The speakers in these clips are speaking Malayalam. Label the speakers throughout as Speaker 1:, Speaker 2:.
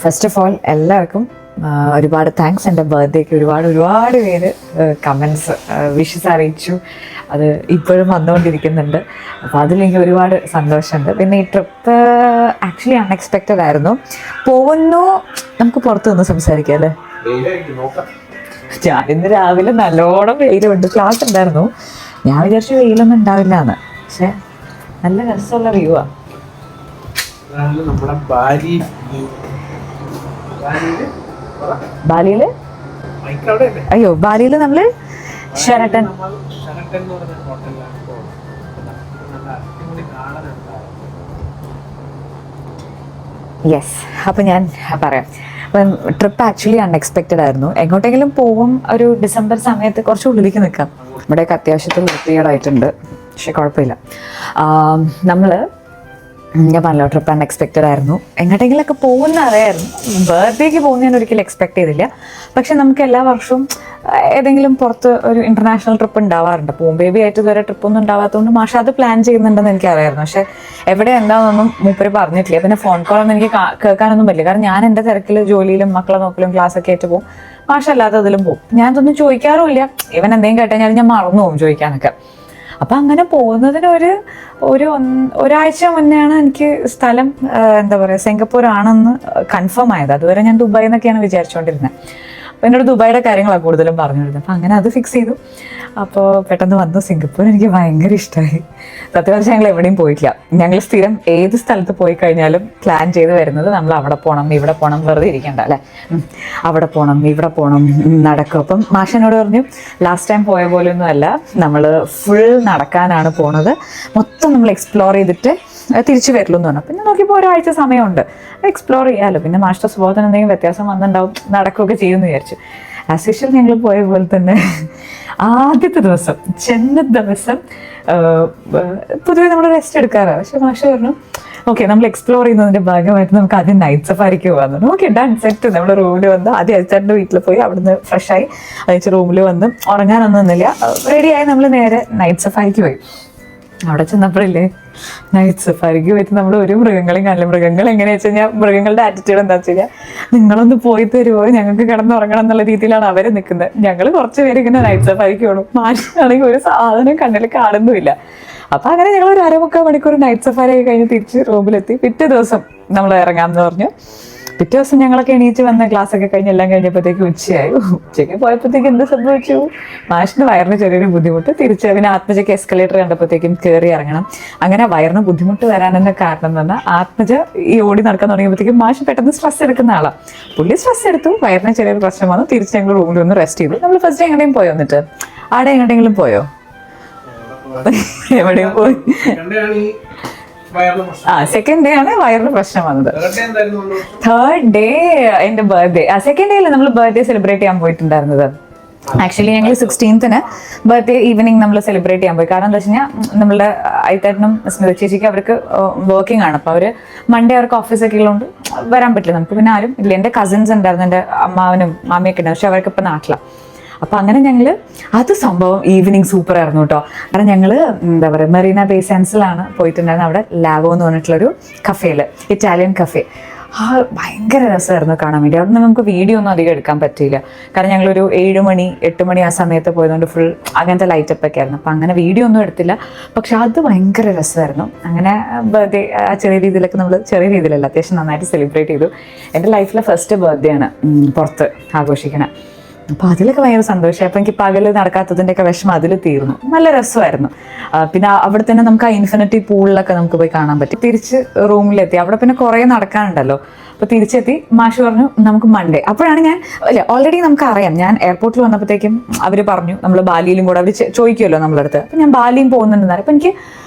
Speaker 1: ഫസ്റ്റ് ഓഫ് ഓൾ എല്ലാവർക്കും ഒരുപാട് താങ്ക്സ്. എൻ്റെ ബർത്ത്ഡേക്ക് ഒരുപാട് പേര് കമൻസ് വിഷസ് അറിയിച്ചു. അത് ഇപ്പോഴും വന്നുകൊണ്ടിരിക്കുന്നുണ്ട്. അപ്പോൾ അതിലെനിക്ക് ഒരുപാട് സന്തോഷമുണ്ട്. പിന്നെ ഈ ട്രിപ്പ് ആക്ച്വലി അൺഎക്സ്പെക്റ്റഡ് ആയിരുന്നു. പോകുന്നു നമുക്ക് പുറത്ത് നിന്ന് സംസാരിക്കാം അല്ലേ? ഞാനിന്ന് രാവിലെ നല്ലോണം വെയിലുണ്ട്, ക്ലാസ് ഉണ്ടായിരുന്നു. ഞാൻ വിചാരിച്ചു വെയിലൊന്നും ഉണ്ടാവില്ല എന്ന്, പക്ഷെ നല്ല രസമുള്ള വ്യൂ ആ. ബാലിയില് അയ്യോ ബാലിയില് നമ്മള് ഷെറട്ടൺ. യെസ്, അപ്പം ഞാൻ പറയാം. അപ്പം ട്രിപ്പ് ആക്ച്വലി അൺഎക്സ്പെക്റ്റഡ് ആയിരുന്നു. എങ്ങോട്ടെങ്കിലും പോകും ഒരു ഡിസംബർ സമയത്ത് കുറച്ച് ഉള്ളിലേക്ക് നിൽക്കാം. ഇവിടെയൊക്കെ അത്യാവശ്യത്തിൽ വൃത്തികേടായിട്ടുണ്ട്, പക്ഷെ കുഴപ്പമില്ല. ഞാൻ പറഞ്ഞല്ലോ ട്രിപ്പ് അൺഎക്സ്പെക്റ്റഡ് ആയിരുന്നു. എങ്ങോട്ടെങ്കിലൊക്കെ പോകുന്ന അറിയായിരുന്നു. ബർത്ത്ഡേക്ക് പോകുന്ന ഞാൻ ഒരിക്കലും എക്സ്പെക്ട് ചെയ്തില്ല. പക്ഷെ നമുക്ക് എല്ലാ വർഷവും ഏതെങ്കിലും പുറത്ത് ഒരു ഇൻ്റർനാഷണൽ ട്രിപ്പ് ഉണ്ടാവാറുണ്ട്. ബേബി ആയിട്ട് ഇതുവരെ ട്രിപ്പൊന്നും ഉണ്ടാവാത്തതുകൊണ്ട് മാഷ അത് പ്ലാൻ ചെയ്യുന്നുണ്ടെന്ന് എനിക്കറിയായിരുന്നു. പക്ഷെ എവിടെ എന്താണെന്നൊന്നും മൂപ്പര് പറഞ്ഞിട്ടില്ല. പിന്നെ ഫോൺ കോളൊന്നും എനിക്ക് കേൾക്കാനൊന്നും പറ്റില്ല. കാരണം ഞാൻ എൻ്റെ തിരക്കിൽ ജോലിയിലും മക്കളെ നോക്കലും ക്ലാസ്സൊക്കെ ആയിട്ട് പോകും. മാഷ അല്ലാത്തതിലും പോകും. ഞാനതൊന്നും ചോദിക്കാറുമില്ല. ഇവൻ എന്തെങ്കിലും കേട്ടുകഴിഞ്ഞാൽ ഞാൻ മറന്നു പോകും ചോദിക്കാനൊക്കെ. അപ്പം അങ്ങനെ പോകുന്നതിന് ഒരാഴ്ച മുന്നെയാണ് എനിക്ക് സ്ഥലം എന്താ പറയുക സിംഗപ്പൂർ ആണെന്ന് കൺഫേം ആയത്. അതുവരെ ഞാൻ ദുബായ് എന്നൊക്കെയാണ് വിചാരിച്ചുകൊണ്ടിരുന്നത്. അപ്പോൾ എന്നോട് ദുബായിയുടെ കാര്യങ്ങളാണ് കൂടുതലും പറഞ്ഞിരുന്നത്. അപ്പം അങ്ങനെ അത് ഫിക്സ് ചെയ്തു. അപ്പോൾ പെട്ടെന്ന് വന്നു സിംഗപ്പൂർ. എനിക്ക് ഭയങ്കര ഇഷ്ടമായി. സത്യപരിച്ച് ഞങ്ങൾ എവിടെയും പോയിട്ടില്ല. ഞങ്ങൾ സ്ഥിരം ഏത് സ്ഥലത്ത് പോയി കഴിഞ്ഞാലും പ്ലാൻ ചെയ്ത് വരുന്നത് നമ്മൾ അവിടെ പോകണം ഇവിടെ പോകണം, വെറുതെ ഇരിക്കണ്ട അല്ലേ, അവിടെ പോകണം ഇവിടെ പോകണം നടക്കും. അപ്പം മാഷനോട് പറഞ്ഞു ലാസ്റ്റ് ടൈം പോയ പോലെയൊന്നും അല്ല, നമ്മൾ ഫുൾ നടക്കാനാണ് പോണത്, മൊത്തം നമ്മൾ എക്സ്പ്ലോർ ചെയ്തിട്ട് തിരിച്ചു വരുള്ളൂ എന്ന് പറഞ്ഞു. പിന്നെ നോക്കിയപ്പോൾ ഒരാഴ്ച സമയമുണ്ട്, എക്സ്പ്ലോർ ചെയ്യാമല്ലോ. പിന്നെ മാസ്റ്റർ സ്വഭാവത്തിന് എന്തെങ്കിലും വ്യത്യാസം വന്നിട്ടുണ്ടാവും, നടക്കുകയൊക്കെ ചെയ്യുമെന്ന് വിചാരിച്ചു. ആസ് യൂഷ്വൽ ഞങ്ങൾ പോയ പോലെ തന്നെ ആദ്യത്തെ ദിവസം ചെന്ന ദിവസം പൊതുവെ നമ്മൾ റെസ്റ്റ് എടുക്കാറാണ്. പക്ഷെ മാഷ പറഞ്ഞു ഓക്കെ നമ്മൾ എക്സ്പ്ലോർ ചെയ്യുന്നതിൻ്റെ ഭാഗമായിട്ട് നമുക്ക് ആദ്യം നൈറ്റ് സഫാരിക്ക് പോകാമെന്ന്. Okay done set. നമ്മൾ റൂമിൽ വന്ന് ആദ്യം അയച്ചാൻ്റെ വീട്ടിൽ പോയി അവിടുന്ന് ഫ്രഷായി അയച്ച് റൂമിൽ വന്ന് ഉറങ്ങാനൊന്നും നിന്നില്ല. റെഡിയായി നമ്മൾ നേരെ നൈറ്റ് സഫാരിക്ക് പോയി. അവിടെ ചെന്നപ്പോഴില്ലേ നൈറ്റ് സഫാരിക്ക് പോയിട്ട് നമ്മൾ ഒരു മൃഗങ്ങളെയും കാണില്ല. മൃഗങ്ങൾ എങ്ങനെയാ വെച്ച് കഴിഞ്ഞാൽ മൃഗങ്ങളുടെ ആറ്റിറ്റ്യൂഡ് എന്താ വെച്ച് കഴിഞ്ഞാൽ നിങ്ങളൊന്ന് പോയി തരുമോ, ഞങ്ങൾക്ക് കിടന്നുറങ്ങണം എന്നുള്ള രീതിയിലാണ് അവർ നിൽക്കുന്നത്. ഞങ്ങൾ കുറച്ച് പേര് ഇങ്ങനെ നൈറ്റ് സഫാരിക്ക് പോകണം. മാഷാണെങ്കിൽ ഒരു സാധനം കണ്ണിൽ കാണുന്നുമില്ല. അപ്പം അങ്ങനെ ഞങ്ങൾ ഒരു 1/4 മണിക്കൂർ നൈറ്റ് സഫാരി ഒക്കെ കഴിഞ്ഞ് തിരിച്ച് റൂമിലെത്തി. പിറ്റേ ദിവസം നമ്മൾ ഇറങ്ങാമെന്ന് പറഞ്ഞു. പിറ്റേ ദിവസം ഞങ്ങളൊക്കെ എണീച്ച് വന്ന ക്ലാസ്സൊക്കെ കഴിഞ്ഞ് എല്ലാം കഴിഞ്ഞപ്പോഴത്തേക്ക് ഉച്ചയായി. ഉച്ചയ്ക്ക് പോയപ്പോഴത്തേക്ക് എന്ത് സംഭവിച്ചു, മാഷിന് വയറിന് ചെറിയൊരു ബുദ്ധിമുട്ട്. തിരിച്ച് പിന്നെ ആത്മജയ്ക്ക് എസ്കലേറ്റർ കണ്ടപ്പോഴത്തേക്കും കയറി ഇറങ്ങണം. അങ്ങനെ വയറിന് ബുദ്ധിമുട്ട് വരാനെന്ന കാരണം എന്ന് പറഞ്ഞാൽ ആത്മജ ഈ ഓടി നടക്കാൻ തുടങ്ങിയപ്പോഴത്തേക്കും മാഷ് പെട്ടെന്ന് സ്ട്രെസ് എടുക്കുന്ന ആളാണ്. പുള്ളി സ്ട്രെസ് എടുത്തു, വയറിന് ചെറിയൊരു പ്രശ്നം വന്നു. തിരിച്ച് ഞങ്ങൾ റൂമിൽ ഒന്ന് റെസ്റ്റ് ചെയ്തു. നമ്മൾ ഫസ്റ്റ് എങ്ങോട്ടെങ്കിലും പോയോ? എന്നിട്ട് ആടെ എങ്ങോട്ടെങ്കിലും പോയോ? എവിടെയും പോയി. സെക്കൻഡ് ഡേ ആണ് വയറിന് പ്രശ്നം വന്നത്. തേർഡ് ഡേ എന്റെ ബർത്ത്ഡേ. സെക്കൻഡ് ഡേയിൽ നമ്മൾ ബർത്ത്ഡേ സെലിബ്രേറ്റ് ചെയ്യാൻ പോയിട്ടുണ്ടായിരുന്നത്. ആക്ച്വലി ഞങ്ങൾ 16th ബർത്ത്ഡേ ഈവനിങ് നമ്മൾ സെലിബ്രേറ്റ് ചെയ്യാൻ പോയി. കാരണം എന്താ വെച്ച് കഴിഞ്ഞാൽ നമ്മളുടെ ഐത്തേട്ടനും സ്മിത ചേച്ചിക്ക് അവർക്ക് വർക്കിംഗ് ആണ്. അപ്പോൾ അവർ മൺഡേ അവർക്ക് ഓഫീസൊക്കെ ഉള്ളതുകൊണ്ട് വരാൻ പറ്റില്ല. നമുക്ക് പിന്നെ ആരും ഇല്ല. എൻ്റെ കസിൻസ് ഉണ്ടായിരുന്നു, എൻ്റെ അമ്മാവനും മാമിയൊക്കെ ഉണ്ടായിരുന്നു. പക്ഷെ അവർക്ക് ഇപ്പം നാട്ടിലാണ്. അപ്പം അങ്ങനെ ഞങ്ങൾ അത് സംഭവം ഈവനിങ് സൂപ്പർ ആയിരുന്നു കേട്ടോ. കാരണം ഞങ്ങൾ എന്താ പറയുക മെറീന ബേ സാൻഡ്സിലാണ് പോയിട്ടുണ്ടായിരുന്നത്. അവിടെ ലാഗോ എന്ന് പറഞ്ഞിട്ടുള്ളൊരു കഫേയിൽ, ഇറ്റാലിയൻ കഫേ. ഭയങ്കര രസമായിരുന്നു കാണാൻ വേണ്ടി. അവിടെ നിന്ന് നമുക്ക് വീഡിയോ ഒന്നും അധികം എടുക്കാൻ പറ്റിയില്ല. കാരണം ഞങ്ങളൊരു 7 മണി 8 മണി ആ സമയത്ത് പോയതുകൊണ്ട് ഫുൾ അങ്ങനത്തെ ലൈറ്റപ്പ് ഒക്കെ ആയിരുന്നു. അപ്പം അങ്ങനെ വീഡിയോ ഒന്നും എടുത്തില്ല. പക്ഷെ അത് ഭയങ്കര രസമായിരുന്നു. അങ്ങനെ ബർത്ത്ഡേ ചെറിയ രീതിയിലൊക്കെ നമ്മൾ ചെറിയ രീതിയിലല്ല അത്യാവശ്യം നന്നായിട്ട് സെലിബ്രേറ്റ് ചെയ്തു. എൻ്റെ ലൈഫിലെ ഫസ്റ്റ് ബർത്ത്ഡേ ആണ് പുറത്ത് ആഘോഷിക്കണേ. അപ്പോൾ അതിലൊക്കെ ഭയങ്കര സന്തോഷമായി. അപ്പോൾ എനിക്ക് പകൽ നടക്കാത്തതിൻ്റെയൊക്കെ വിഷമം അതിൽ തീർന്നു. നല്ല രസമായിരുന്നു. പിന്നെ അവിടെ തന്നെ നമുക്ക് ആ ഇൻഫിനിറ്റി പൂളിലൊക്കെ നമുക്ക് പോയി കാണാൻ പറ്റും. തിരിച്ച് റൂമിലെത്തി. അവിടെ പിന്നെ കുറേ നടക്കാനുണ്ടല്ലോ. അപ്പോൾ തിരിച്ചെത്തി. മാഷ് പറഞ്ഞു നമുക്ക് മൺഡേ. അപ്പോഴാണ് ഞാൻ ഓൾറെഡി നമുക്ക് അറിയാം. ഞാൻ എയർപോർട്ടിൽ വന്നപ്പോഴത്തേക്കും അവർ പറഞ്ഞു നമ്മൾ ബാലിയിലും കൂടെ അവർ ചോദിക്കുമല്ലോ നമ്മളടുത്ത്. അപ്പം ഞാൻ ബാലിയും പോകുന്നുണ്ടെന്നാണ്. അപ്പം എനിക്ക്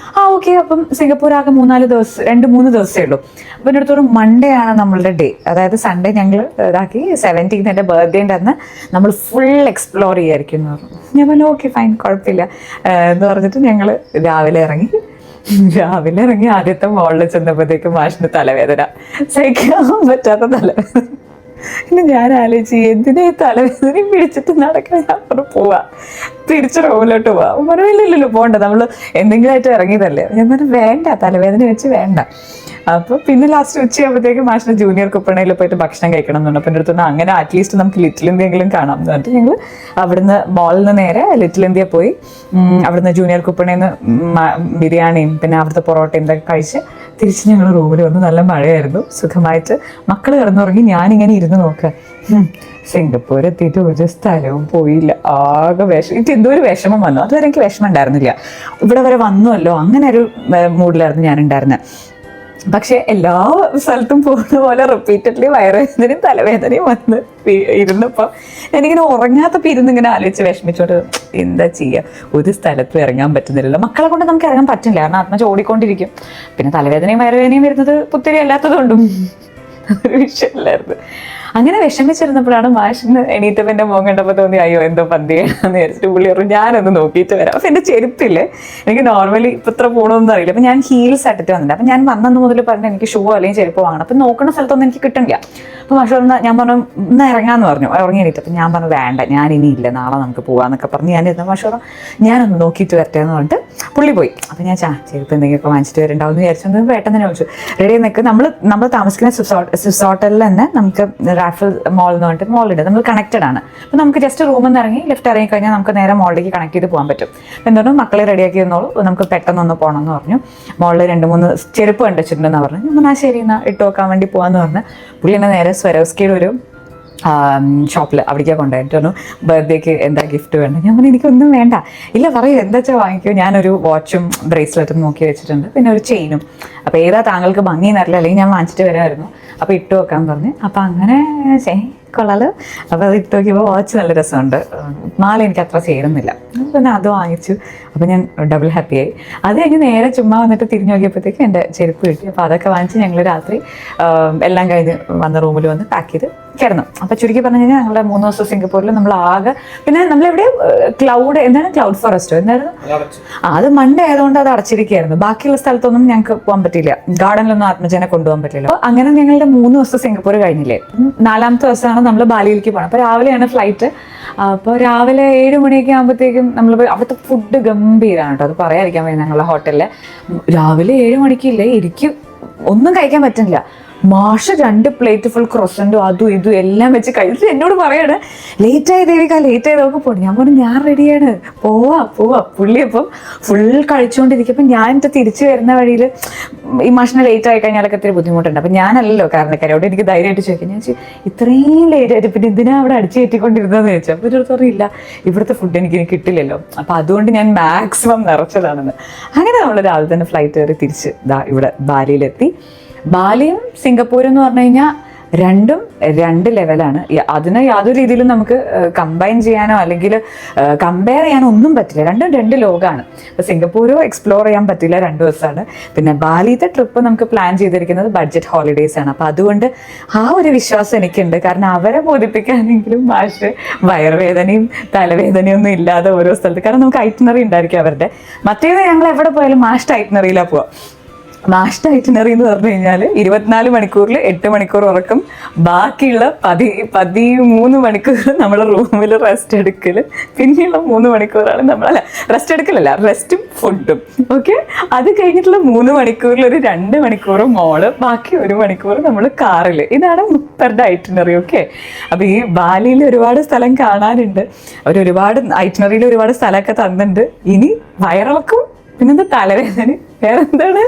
Speaker 1: ഓക്കെ. അപ്പം സിംഗപ്പൂർ ആകെ 2-3 ദിവസമേ ഉള്ളൂ. അപ്പം എൻ്റെ അടുത്തൊരു മൺഡേ ആണ് നമ്മളുടെ ഡേ. അതായത് സൺഡേ ഞങ്ങൾ ഇതാക്കി 17th എൻ്റെ ബർത്ത്ഡേൻ്റെ അന്ന് നമ്മൾ ഫുൾ എക്സ്പ്ലോർ ചെയ്യായിരിക്കും എന്ന് പറഞ്ഞു. ഞാൻ പറഞ്ഞു ഓക്കെ ഫൈൻ കുഴപ്പമില്ല എന്ന് പറഞ്ഞിട്ട് ഞങ്ങൾ രാവിലെ ഇറങ്ങി ആദ്യത്തെ മോളിൽ ചെന്നപ്പോഴത്തേക്കും മാഷിന് തലവേദന, സഹിക്കാൻ പറ്റാത്ത തലവേദന. പിന്നെ ഞാൻ ആലോചിച്ച് എന്തിനാ ഈ തലവേദനയും പിടിച്ചിട്ട് നടക്കാൻ, ഞാൻ പറഞ്ഞു പോവാ തിരിച്ച് റൂമിലോട്ട് പോവാം. പറഞ്ഞില്ലല്ലോ പോകണ്ട, നമ്മൾ എന്തെങ്കിലും ആയിട്ട് ഇറങ്ങിയതല്ലേ. ഞാൻ പറഞ്ഞു വേണ്ട, തലവേദന വെച്ച് വേണ്ട. അപ്പൊ പിന്നെ ലാസ്റ്റ് ഉച്ചയാകുമ്പോഴത്തേക്ക് മാഷിന് ജൂനിയർ കുപ്പണയിൽ പോയിട്ട് ഭക്ഷണം കഴിക്കണം എന്നുണ്ട്. അപ്പം എൻ്റെ അടുത്ത് അങ്ങനെ അറ്റ്ലീസ്റ്റ് നമുക്ക് ലിറ്റിൽ ഇന്ത്യയെങ്കിലും കാണാം എന്ന് പറഞ്ഞിട്ട് ഞങ്ങൾ അവിടുന്ന് മോളിൽ നിന്ന് നേരെ ലിറ്റിൽ ഇന്ത്യ പോയി. അവിടുന്ന് ജൂനിയർ കുപ്പണയിൽ നിന്ന് ബിരിയാണിയും പിന്നെ അവിടുത്തെ പൊറോട്ടയും ഇതൊക്കെ കഴിച്ച് തിരിച്ച് ഞങ്ങൾ റൂമിൽ വന്നു. നല്ല മഴയായിരുന്നു. സുഖമായിട്ട് മക്കൾ കിടന്നുറങ്ങി. ഞാനിങ്ങനെ ഇരുന്ന് നോക്കുക. സിംഗപ്പൂർ എത്തിയിട്ട് ഒരു സ്ഥലവും പോയില്ല. ആകെ എനിക്ക് എന്തോ ഒരു വിഷമം വന്നു. അതുവരെ എനിക്ക് വിഷമം ഉണ്ടായിരുന്നില്ല. ഇവിടെ വരെ വന്നുവല്ലോ അങ്ങനെ ഒരു മൂഡിലായിരുന്നു ഞാൻ ഉണ്ടായിരുന്നത്. പക്ഷെ എല്ലാ സ്ഥലത്തും പോകുന്ന പോലെ റിപ്പീറ്റഡ്ലി വയറുവേദനയും തലവേദനയും വന്ന് ഇരുന്നപ്പം എനിക്കിങ്ങനെ ഉറങ്ങാത്തപ്പോൾ ഇരുന്നിങ്ങനെ ആലോചിച്ച് വിഷമിച്ചോണ്ട് എന്താ ചെയ്യുക, ഒരു സ്ഥലത്തും ഇറങ്ങാൻ പറ്റുന്നില്ലല്ലോ. മക്കളെ കൊണ്ട് നമുക്ക് ഇറങ്ങാൻ പറ്റില്ല, കാരണം ആത്മ ഓടിക്കൊണ്ടിരിക്കും. പിന്നെ തലവേദനയും വയറുവേദനയും വരുന്നത് പുത്തിരി അല്ലാത്തതുകൊണ്ടും ഒരു വിഷയമില്ലായിരുന്നു. അങ്ങനെ വിഷമിച്ചിരുന്നപ്പോഴാണ് മാഷിന് എണീറ്റപ്പോൾ എൻ്റെ മുഖം കണ്ടപ്പോൾ തോന്നി അയ്യോ എന്തോ പന്തിയാണെന്ന് വിചാരിച്ചിട്ട് പുള്ളി പറഞ്ഞു ഞാനൊന്ന് നോക്കിയിട്ട് വരാം. അപ്പം എൻ്റെ ചെരുപ്പില്ലേ, എനിക്ക് നോർമലി ഇപ്പം ഇത്ര പോകണമെന്ന് അറിയില്ല. അപ്പം ഞാൻ ഹീൽസ് ഇട്ടിട്ട് വന്നിട്ടുണ്ട്. അപ്പം ഞാൻ വന്നെന്ന് മുതൽ പറഞ്ഞു എനിക്ക് ഷൂ അല്ലെങ്കിൽ ചെരുപ്പ് വാങ്ങണം. അപ്പം നോക്കുന്ന സ്ഥലത്തൊന്നും എനിക്ക് കിട്ടണില്ല. അപ്പം മാഷ് പറഞ്ഞു ഞാൻ പറഞ്ഞു ഇന്ന് ഇറങ്ങാമെന്ന് പറഞ്ഞു. ഇറങ്ങി എണീറ്റ്. അപ്പം ഞാൻ പറഞ്ഞു വേണ്ട, ഞാൻ ഇനിയില്ല, നാളെ നമുക്ക് പോകാമെന്നൊക്കെ പറഞ്ഞ് ഞാനിരുന്ന മാഷ് പറഞ്ഞു ഞാനൊന്ന് നോക്കിയിട്ട് വരട്ടെ എന്ന് പറഞ്ഞിട്ട് പുള്ളി പോയി. അപ്പം ഞാൻ ചെരുപ്പ് എന്തെങ്കിലുമൊക്കെ വാങ്ങിച്ചിട്ട് വരണ്ടാവും എന്ന് വിചാരിച്ചത് പെട്ടെന്ന് തന്നെ ചോദിച്ചു റെഡി നിൽക്ക്. നമ്മൾ താമസിക്കുന്ന സ്വിസ് ഹോട്ടലിൽ തന്നെ നമുക്ക് റാഫൽ മോൾ എന്ന് പറഞ്ഞിട്ട് മോളുണ്ട്, നമ്മൾ കണക്റ്റഡ് ആണ്. അപ്പം നമുക്ക് ജസ്റ്റ് റൂമിൽ നിന്ന് ഇറങ്ങി ലെഫ്റ്റ് ഇറങ്ങി കഴിഞ്ഞാൽ നമുക്ക് നേരെ മോളിലേക്ക് കണക്ട് ചെയ്ത് പോകാൻ പറ്റും. എന്തുകൊണ്ടും മക്കളെ റെഡിയാക്കി തന്നോളൂ, നമുക്ക് പെട്ടെന്നൊന്ന് പോകണം എന്ന് പറഞ്ഞു. മോളിൽ 2-3 ചെരുപ്പ് കണ്ടിട്ടുണ്ടെന്ന് പറഞ്ഞു. ഞാൻ ശരി എന്നാൽ ഇട്ട് നോക്കാൻ വേണ്ടി പോകാമെന്ന് പറഞ്ഞ് പുള്ളി എന്നെ നേരെ സ്വരോസ്കിയുടെ ഒരു ഷോപ്പിൽ അവിടേക്കാണ് കൊണ്ടുപോയിട്ട് പറഞ്ഞു ബർത്ത്ഡേക്ക് എന്താ ഗിഫ്റ്റ് വേണ്ട. ഞാൻ പറഞ്ഞു എനിക്കൊന്നും വേണ്ട. ഇല്ല പറയൂ എന്താ വെച്ചാൽ വാങ്ങിക്കോ. ഞാനൊരു വാച്ചും ബ്രേസ്ലെറ്റും നോക്കി വെച്ചിട്ടുണ്ട്, പിന്നെ ഒരു ചെയിനും. അപ്പോൾ ഏതാ താങ്കൾക്ക് ഭംഗി എന്നറിയില്ല, അല്ലെങ്കിൽ ഞാൻ വാങ്ങിച്ചിട്ട് വരുമായിരുന്നു. അപ്പോൾ ഇട്ട് വെക്കാൻ പറഞ്ഞു. അപ്പോൾ അങ്ങനെ കൊള്ളാലോ. അപ്പോൾ അത് ഇട്ട് നോക്കിയപ്പോൾ വാച്ച് നല്ല രസമുണ്ട്. മാല എനിക്ക് അത്ര ചേരുന്നില്ല, പിന്നെ അത് വാങ്ങിച്ചു. അപ്പോൾ ഞാൻ ഡബിൾ ഹാപ്പിയായി. അത് കഴിഞ്ഞ് നേരെ ചുമ്മാ വന്നിട്ട് തിരിഞ്ഞു നോക്കിയപ്പോഴത്തേക്ക് എൻ്റെ ചെരുപ്പ് കിട്ടി. അപ്പോൾ അതൊക്കെ വാങ്ങിച്ച് ഞങ്ങൾ രാത്രി എല്ലാം കഴിഞ്ഞ് വന്ന റൂമിൽ വന്ന് പാക്ക് ചെയ്ത് കിടന്നു. അപ്പോൾ ചുരുക്കി പറഞ്ഞു കഴിഞ്ഞാൽ ഞങ്ങളുടെ 3 ദിവസം സിംഗപ്പൂരിൽ നമ്മൾ ആകെ പിന്നെ നമ്മളെവിടെ ക്ലൗഡ് ഫോറസ്റ്റോ എന്തായിരുന്നു, അത് മൺഡേ ആയതുകൊണ്ട് അത് അടച്ചിരിക്കുകയായിരുന്നു. ബാക്കിയുള്ള സ്ഥലത്തൊന്നും ഞങ്ങൾക്ക് പോകാൻ പറ്റില്ല, ഗാർഡനിലൊന്നും ആത്മജനെ കൊണ്ടുപോകാൻ പറ്റില്ല. അപ്പോൾ അങ്ങനെ ഞങ്ങളുടെ 3 ദിവസം സിംഗപ്പൂർ കഴിഞ്ഞില്ലേ. 4ാമത്തെ ദിവസമാണ് നമ്മൾ ബാലിയിലേക്ക് പോകണം. അപ്പോൾ രാവിലെയാണ് ഫ്ലൈറ്റ്. അപ്പോൾ രാവിലെ 7 മണിയൊക്കെ ആകുമ്പോഴത്തേക്കും നമ്മൾ പോയി. അവിടുത്തെ ഫുഡ് ഗംഭീരമാണ് കേട്ടോ, അത് പറയാതിരിക്കാൻ വയ്യ. ഞങ്ങളുടെ ഹോട്ടലിൽ രാവിലെ 7 മണിക്കില്ലേ എനിക്ക് ഒന്നും കഴിക്കാൻ പറ്റില്ല. മാഷ് 2 പ്ലേറ്റ് ഫുൾ ക്രോസൻറ്റും അതും ഇതും എല്ലാം വെച്ച് കഴിച്ചിട്ട് എന്നോട് പറയാണ് ലേറ്റായി ദേവിക, ലേറ്റായി നോക്കി പോകണം. ഞാൻ പറഞ്ഞു ഞാൻ റെഡിയാണ്, പോവാ. പുള്ളി അപ്പം ഫുൾ കഴിച്ചുകൊണ്ടിരിക്കും. അപ്പം ഞാൻ തിരിച്ചു വരുന്ന വഴിയിൽ ഈ മാഷിനെ ലേറ്റ് ആയി കഴിഞ്ഞാലൊക്കെ ഒത്തിരി ബുദ്ധിമുട്ടുണ്ട്. അപ്പം ഞാനല്ലോ കാരണക്കാരോട് എനിക്ക് ധൈര്യമായിട്ട് ചോദിക്കാം. ഞാൻ ഇത്രയും ലേറ്റ് ആയിട്ട് പിന്നെ ഇതിനാ അവിടെ അടിച്ചു കയറ്റിക്കൊണ്ടിരുന്നതെന്ന് ചോദിച്ചു. അപ്പോൾ ഒരു അറിയില്ല ഇവിടുത്തെ ഫുഡ് എനിക്ക് കിട്ടില്ലല്ലോ, അപ്പം അതുകൊണ്ട് ഞാൻ മാക്സിമം നിറച്ചതാണെന്ന്. അങ്ങനെ നമ്മൾ രാവിലെ തന്നെ ഫ്ലൈറ്റ് കയറി തിരിച്ച് ഇവിടെ ബാലിയിലെത്തി. ബാലിയും സിംഗപ്പൂരും എന്ന് പറഞ്ഞു കഴിഞ്ഞാൽ രണ്ടും 2 ലെവലാണ്. അതിന് യാതൊരു രീതിയിലും നമുക്ക് കമ്പൈൻ ചെയ്യാനോ അല്ലെങ്കിൽ കമ്പയർ ചെയ്യാനോ ഒന്നും പറ്റില്ല. രണ്ടും 2 ലോകമാണ്. അപ്പോൾ സിംഗപ്പൂരോ എക്സ്പ്ലോർ ചെയ്യാൻ പറ്റില്ല, 2 ദിവസമാണ്. പിന്നെ ബാലിത്തെ ട്രിപ്പ് നമുക്ക് പ്ലാൻ ചെയ്തിരിക്കുന്നത് ബഡ്ജറ്റ് ഹോളിഡേയ്സ് ആണ്. അപ്പോൾ അതുകൊണ്ട് ആ ഒരു വിശ്വാസം എനിക്കുണ്ട്. കാരണം അവരെ ബോധിപ്പിക്കാനെങ്കിലും മാഷ് വയറുവേദനയും തലവേദനയും ഒന്നും ഇല്ലാതെ ഓരോ സ്ഥലത്ത്, കാരണം നമുക്ക് ഐറ്റിനറി ഉണ്ടായിരിക്കും അവരുടെ. മറ്റേത് ഞങ്ങൾ എവിടെ പോയാലും മാഷ്ട് ഐറ്റിനറിയിലാണ് പോവാം. മാഷ്ട് ഐറ്റിനറി എന്ന് പറഞ്ഞു കഴിഞ്ഞാൽ 24 മണിക്കൂറിൽ 8 മണിക്കൂർ ഉറക്കം, ബാക്കിയുള്ള 13 മണിക്കൂർ നമ്മൾ റൂമിൽ റെസ്റ്റ് എടുക്കൽ, പിന്നെയുള്ള 3 മണിക്കൂറാണ് നമ്മളല്ല റെസ്റ്റ് എടുക്കലല്ല, റെസ്റ്റും ഫുഡും. ഓക്കെ, അത് കഴിഞ്ഞിട്ടുള്ള 3 മണിക്കൂറിൽ ഒരു 2 മണിക്കൂർ മോള്, ബാക്കി 1 മണിക്കൂർ നമ്മൾ കാറിൽ. ഇതാണ് മുപ്പരുടെ ഐറ്റിനറി. ഓക്കെ, അപ്പോൾ ഈ ബാലിയിൽ ഒരുപാട് സ്ഥലം കാണാനുണ്ട്. ഒരുപാട് ഐറ്റിനറിയിൽ ഒരുപാട് സ്ഥലമൊക്കെ തന്നിട്ടുണ്ട്. ഇനി വയറിളക്കും, പിന്നെന്താ തലവേദന, വേറെന്താണ്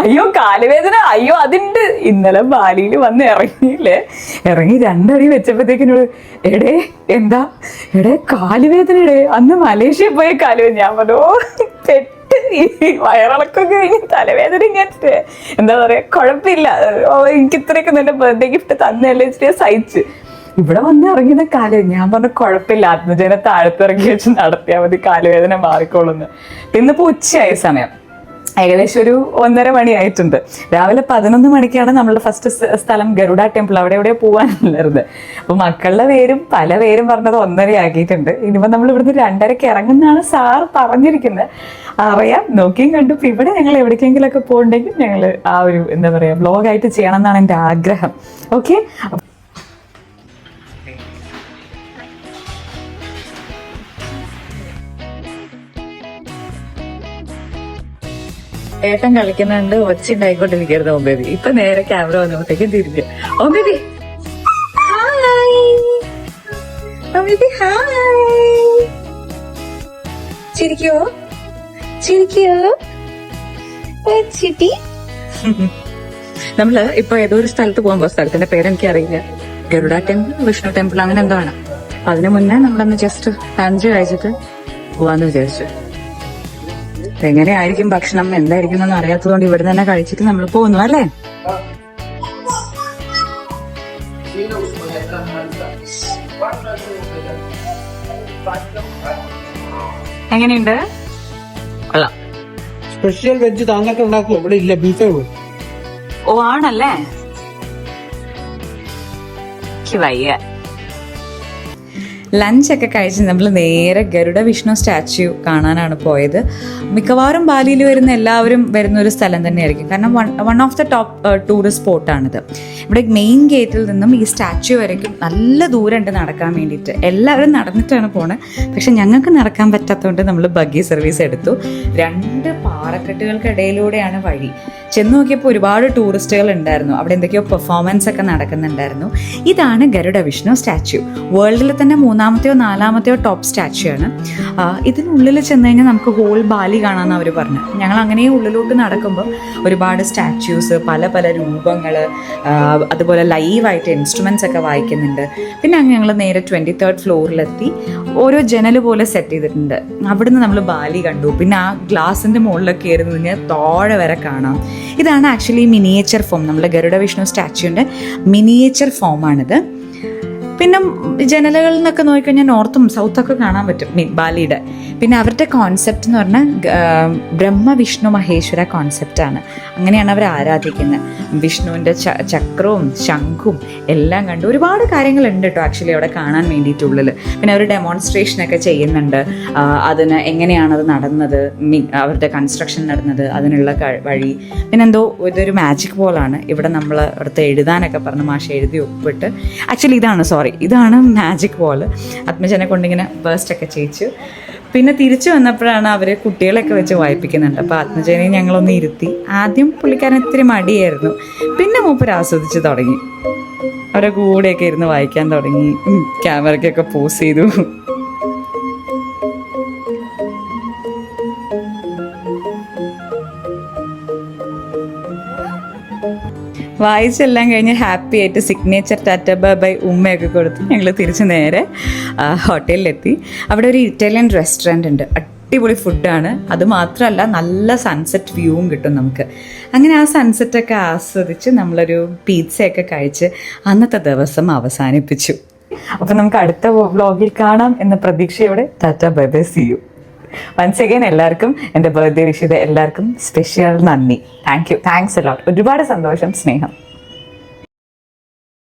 Speaker 1: അയ്യോ കാലുവേദന, അയ്യോ അതുണ്ട്. ഇന്നലെ ബാലിയിൽ വന്ന് ഇറങ്ങി 2 അടി വെച്ചപ്പോഴത്തേക്കിനോട് എന്താ കാലുവേദന അന്ന് മലേഷ്യ പോയ കാലുവേദന. ഞാൻ പറഞ്ഞു പെട്ട്, ഈ വയറിളക്കൊക്കെ കഴിഞ്ഞ് തലവേദന ഇങ്ങനെ എന്താ പറയാ, കുഴപ്പമില്ല, എനിക്ക് ഇത്രയൊക്കെ നല്ല ബർത്ത്ഡേ ഗിഫ്റ്റ് തന്നല്ലേ വെച്ചിട്ട് സഹിച്ച് ഇവിടെ വന്ന് ഇറങ്ങിയ കാലുവേദന. ഞാൻ പറഞ്ഞു കുഴപ്പമില്ല, ആത്മജനെ താഴത്തിറങ്ങി വെച്ച് നടത്തിയാൽ മതി, കാലുവേദന മാറിക്കോളുന്നു. ഇന്നിപ്പോൾ ഉച്ചയായ സമയം, ഏകദേശം ഒരു 1:30 മണിയായിട്ടുണ്ട്. രാവിലെ 11 മണിക്കാണ് നമ്മളുടെ ഫസ്റ്റ് സ്ഥലം ഗരുഡ ടെമ്പിൾ, അവിടെ എവിടെയോ പോകാനുള്ളത്. അപ്പോൾ മക്കളുടെ പേരും പല പേരും പറഞ്ഞത് 1:30 ആക്കിയിട്ടുണ്ട്. ഇനിയിപ്പോൾ നമ്മൾ ഇവിടുന്ന് 2:30 ഇറങ്ങുന്നതാണ് സാർ പറഞ്ഞിരിക്കുന്നത്. അറിയാം, നോക്കിയും കണ്ടു. ഇപ്പം ഇവിടെ ഞങ്ങൾ എവിടേക്കെങ്കിലൊക്കെ പോകണ്ടെങ്കിൽ ഞങ്ങൾ ആ ഒരു എന്താ പറയുക വ്ലോഗായിട്ട് ചെയ്യണം എന്നാണ് എൻ്റെ ആഗ്രഹം. ഓക്കെ, ഏട്ടൻ കളിക്കുന്നുണ്ട്, ഒച്ച ഉണ്ടായിക്കൊണ്ടിരിക്കരുത് ഓം ബേബി. ഇപ്പൊ നേരെ ക്യാമറ വന്നപ്പോഴത്തേക്കും തിരിഞ്ഞ് ഓം ബേബി ഹായ്, ഓം ബേബി ഹായ്. ചിരിക്കോ ചിരിക്കോ ചിട്ടി. നമ്മള് ഇപ്പൊ ഏതോ ഒരു സ്ഥലത്ത് പോകുമ്പോ, സ്ഥലത്തിന്റെ പേരെനിക്ക് അറിയില്ല, ഗരുഡ ടെമ്പിൾ, വിഷ്ണു ടെമ്പിൾ അങ്ങനെ എന്തോ ആണ്. അതിനു മുന്നേ നമ്മളൊന്ന് ജസ്റ്റ് ലഞ്ച് കഴിച്ചിട്ട് പോവാന്ന് വിചാരിച്ചു. എങ്ങനെയായിരിക്കും ഭക്ഷണം, എന്തായിരിക്കും എന്നൊന്നും അറിയാത്തതുകൊണ്ട് ഇവിടെ തന്നെ കഴിച്ചിട്ട് നമ്മൾ പോകുന്നു അല്ലേ. എങ്ങനെയുണ്ട്? കൊള്ളാം.
Speaker 2: സ്പെഷ്യൽ വെജ് താങ്കളൊക്കെ ഉണ്ടാക്കും, ഇവിടെ ഇല്ല, ബീഫേ ഉള്ളൂ.
Speaker 1: ഓ ആണല്ലേ, വയ്യ. ലഞ്ചൊക്കെ കഴിച്ച് നമ്മൾ നേരെ ഗരുഡ വിഷ്ണു സ്റ്റാച്യു കാണാനാണ് പോയത്. മിക്കവാറും ബാലിയിൽ വരുന്ന എല്ലാവരും വരുന്ന ഒരു സ്ഥലം തന്നെയായിരിക്കും, കാരണം one of the top tourist സ്പോട്ടാണിത്. ഇവിടെ മെയിൻ ഗേറ്റിൽ നിന്നും ഈ സ്റ്റാച്യു വരയ്ക്കും നല്ല ദൂരമുണ്ട് നടക്കാൻ വേണ്ടിയിട്ട്. എല്ലാവരും നടന്നിട്ടാണ് പോണത്, പക്ഷെ ഞങ്ങൾക്ക് നടക്കാൻ പറ്റാത്തതുകൊണ്ട് നമ്മൾ ബഗ്ഗി സർവീസ് എടുത്തു. 2 പാറക്കെട്ടുകൾക്കിടയിലൂടെയാണ് വഴി. ചെന്ന് നോക്കിയപ്പോൾ ഒരുപാട് ടൂറിസ്റ്റുകൾ ഉണ്ടായിരുന്നു, അവിടെ എന്തൊക്കെയോ പെർഫോമൻസ് ഒക്കെ നടക്കുന്നുണ്ടായിരുന്നു. ഇതാണ് ഗരുഡ വിഷ്ണു സ്റ്റാച്യു. വേൾഡിൽ തന്നെ 3-ാമത്തെയോ 4-ാമത്തെയോ ടോപ്പ് സ്റ്റാച്യു ആണ്. ഇതിനുള്ളിൽ ചെന്ന് കഴിഞ്ഞാൽ നമുക്ക് ഹോൾ ബാലി കാണാമെന്ന് അവർ പറഞ്ഞു. ഞങ്ങൾ അങ്ങനെ ഉള്ളിലോട്ട് നടക്കുമ്പോൾ ഒരുപാട് സ്റ്റാച്യൂസ്, പല പല രൂപങ്ങൾ, അതുപോലെ ലൈവായിട്ട് ഇൻസ്ട്രുമെൻറ്റ്സ് ഒക്കെ വായിക്കുന്നുണ്ട്. പിന്നെ അങ്ങ് ഞങ്ങൾ നേരെ 23rd ഫ്ലോറിലെത്തി. ഓരോ ജനൽ പോലെ സെറ്റ് ചെയ്തിട്ടുണ്ട്, അവിടുന്ന് നമ്മൾ ബാലി കണ്ടു. പിന്നെ ആ ഗ്ലാസിൻ്റെ മുകളിലൊക്കെ കയറി കഴിഞ്ഞാൽ താഴെ വരെ കാണാം. ഇതാണ് ആക്ച്വലി മിനിയേച്ചർ ഫോം, നമ്മുടെ ഗരുഡ വിഷ്ണു സ്റ്റാച്യുവിൻ്റെ മിനിയേച്ചർ ഫോമാണിത്. പിന്നെ ജനലകളിൽ നിന്നൊക്കെ നോക്കിക്കഴിഞ്ഞാൽ നോർത്തും സൗത്തൊക്കെ കാണാൻ പറ്റും ബാലിയുടെ. പിന്നെ അവരുടെ കോൺസെപ്റ്റ് എന്ന് പറഞ്ഞാൽ ബ്രഹ്മ വിഷ്ണു മഹേശ്വര കോൺസെപ്റ്റാണ്. അങ്ങനെയാണ് അവർ ആരാധിക്കുന്നത്. വിഷ്ണുവിൻ്റെ ചക്രവും ശംഖും എല്ലാം കണ്ട് ഒരുപാട് കാര്യങ്ങളുണ്ട് കേട്ടോ ആക്ച്വലി അവിടെ കാണാൻ വേണ്ടിയിട്ടുള്ളിൽ. പിന്നെ അവർ ഡെമോൺസ്ട്രേഷനൊക്കെ ചെയ്യുന്നുണ്ട്, അതിന് എങ്ങനെയാണത് നടന്നത്, അവരുടെ കൺസ്ട്രക്ഷൻ നടന്നത്, അതിനുള്ള വഴി. പിന്നെന്തോ ഇതൊരു മാജിക് പോലാണ്. ഇവിടെ നമ്മൾ അടുത്ത് എഴുതാനൊക്കെ പറഞ്ഞ് മാഷ് എഴുതി ഒപ്പിട്ട്, ആക്ച്വലി ഇതാണ് മാജിക് ബോള്. ആത്മജനെ കൊണ്ടിങ്ങനെ ബേസ്റ്റൊക്കെ ചെയ്യിച്ചു. പിന്നെ തിരിച്ചു വന്നപ്പോഴാണ് അവർ കുട്ടികളൊക്കെ വെച്ച് വായിപ്പിക്കുന്നുണ്ട്. അപ്പോൾ ആത്മജനെ ഞങ്ങളൊന്ന് ഇരുത്തി. ആദ്യം പുള്ളിക്കാരൻ ഇത്തിരി മടിയായിരുന്നു, പിന്നെ മൂപ്പർ ആസ്വദിച്ച് തുടങ്ങി. അവരെ കൂടെയൊക്കെ ഇരുന്ന് വായിക്കാൻ തുടങ്ങി, ക്യാമറയ്ക്കൊക്കെ പോസ് ചെയ്തു. വായിച്ചെല്ലാം കഴിഞ്ഞ് ഹാപ്പി ആയിട്ട് സിഗ്നേച്ചർ ടാറ്റ ബൈ ഉമ്മയൊക്കെ കൊടുത്ത് ഞങ്ങൾ തിരിച്ച് നേരെ ഹോട്ടലിലെത്തി. അവിടെ ഒരു ഇറ്റാലിയൻ റെസ്റ്റോറൻറ്റ് ഉണ്ട്, അടിപൊളി ഫുഡാണ്. അതുമാത്രമല്ല നല്ല സൺസെറ്റ് വ്യൂവും കിട്ടും നമുക്ക്. അങ്ങനെ ആ സൺസെറ്റൊക്കെ ആസ്വദിച്ച് നമ്മളൊരു പിസ്സയൊക്കെ കഴിച്ച് അന്നത്തെ ദിവസം അവസാനിപ്പിച്ചു. അപ്പം നമുക്ക് അടുത്ത വ്ലോഗിൽ കാണാം എന്ന പ്രതീക്ഷയോടെ tata bye bye, see you. Once again എല്ലാവർക്കും എൻ്റെ ബർത്ത്ഡേ വിഷ് ചെയ്ത എല്ലാവർക്കും സ്പെഷ്യൽ നന്ദി. Thanks a lot. ഒരുപാട് സന്തോഷം, സ്നേഹം.